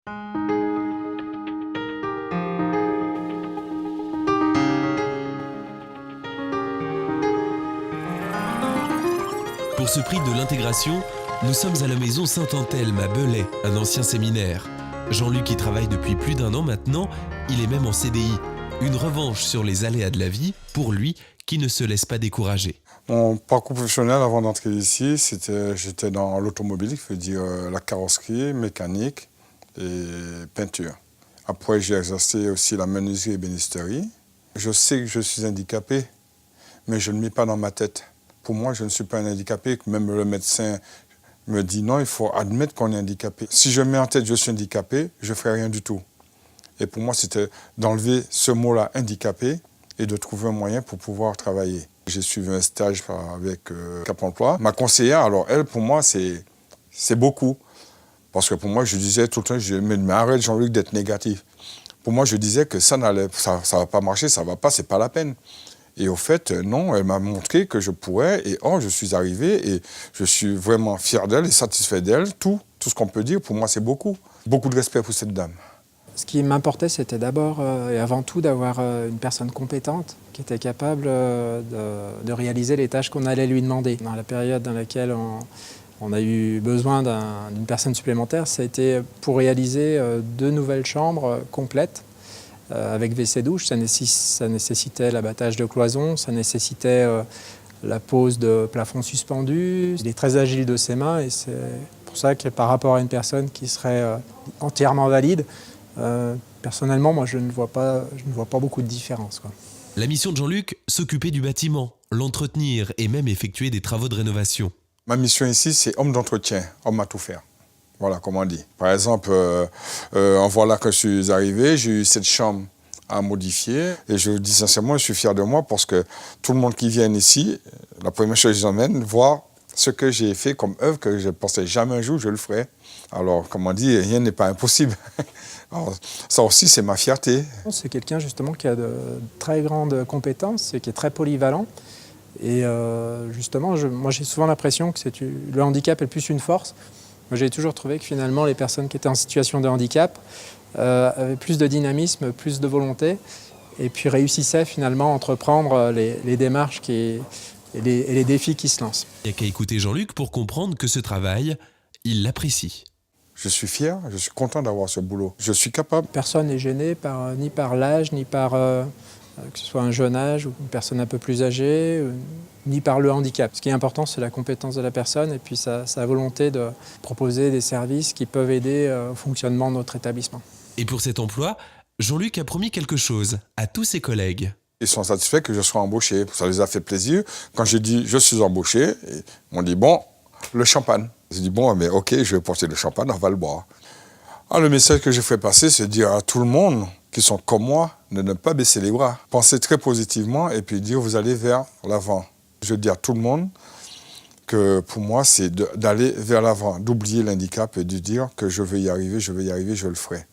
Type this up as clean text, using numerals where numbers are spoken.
Pour ce prix de l'intégration, nous sommes à la maison Saint-Anthelme à Belay, un ancien séminaire. Jean-Luc y travaille depuis plus d'1 an maintenant, il est même en CDI. Une revanche sur les aléas de la vie, pour lui, qui ne se laisse pas décourager. Mon parcours professionnel avant d'entrer ici, j'étais dans l'automobile, qui veut dire la carrosserie, mécanique et peinture. Après, j'ai exercé aussi la menuiserie et bénisterie. Je sais que je suis handicapé, mais je ne le mets pas dans ma tête. Pour moi, je ne suis pas un handicapé. Même le médecin me dit non, il faut admettre qu'on est handicapé. Si je mets en tête je suis handicapé, je ne ferai rien du tout. Et pour moi, c'était d'enlever ce mot-là, handicapé, et de trouver un moyen pour pouvoir travailler. J'ai suivi un stage avec Cap Emploi. Ma conseillère, alors elle, pour moi, c'est beaucoup. Parce que pour moi, je disais tout le temps, mais arrête Jean-Luc d'être négatif. Pour moi, je disais que ça va pas marcher, ça va pas, c'est pas la peine. Et au fait, non, elle m'a montré que je pourrais, et je suis arrivé, et je suis vraiment fier d'elle et satisfait d'elle. Tout ce qu'on peut dire, pour moi, c'est beaucoup. Beaucoup de respect pour cette dame. Ce qui m'importait, c'était d'abord et avant tout d'avoir une personne compétente qui était capable de réaliser les tâches qu'on allait lui demander. Dans la période dans laquelle on a eu besoin d'une personne supplémentaire, ça a été pour réaliser 2 nouvelles chambres complètes avec WC-douche. Ça nécessitait l'abattage de cloisons, ça nécessitait la pose de plafonds suspendus. Il est très agile de ses mains et c'est pour ça que par rapport à une personne qui serait entièrement valide, personnellement, moi, je ne vois pas beaucoup de différence, quoi. La mission de Jean-Luc, s'occuper du bâtiment, l'entretenir et même effectuer des travaux de rénovation. Ma mission ici, c'est homme d'entretien, homme à tout faire. Voilà, comme on dit. Par exemple, en voilà que je suis arrivé, j'ai eu cette chambre à modifier. Et je vous dis sincèrement, je suis fier de moi parce que tout le monde qui vient ici, la première chose que j'emmène, voir ce que j'ai fait comme œuvre, que je ne pensais jamais un jour je le ferais. Alors, comme on dit, rien n'est pas impossible. Alors, ça aussi, c'est ma fierté. C'est quelqu'un justement qui a de très grandes compétences et qui est très polyvalent. Et justement, moi j'ai souvent l'impression que le handicap est plus une force. Moi, j'ai toujours trouvé que finalement, les personnes qui étaient en situation de handicap avaient plus de dynamisme, plus de volonté, et puis réussissaient finalement à entreprendre les démarches et les défis qui se lancent. Il n'y a qu'à écouter Jean-Luc pour comprendre que ce travail, il l'apprécie. Je suis fier, je suis content d'avoir ce boulot. Je suis capable. Personne n'est gêné ni par l'âge, ni par que ce soit un jeune âge ou une personne un peu plus âgée, ni par le handicap. Ce qui est important, c'est la compétence de la personne et puis sa volonté de proposer des services qui peuvent aider au fonctionnement de notre établissement. Et pour cet emploi, Jean-Luc a promis quelque chose à tous ses collègues. Ils sont satisfaits que je sois embauché. Ça les a fait plaisir. Quand j'ai dit je suis embauché, ils m'ont dit bon, le champagne. J'ai dit bon, mais ok, je vais porter le champagne, on va le boire. Le message que je fais passer, c'est de dire à tout le monde qui sont comme moi, de ne pas baisser les bras. Pensez très positivement et puis dire vous allez vers l'avant. Je dis à tout le monde que pour moi, c'est d'aller vers l'avant, d'oublier l'handicap et de dire que je vais y arriver, je le ferai.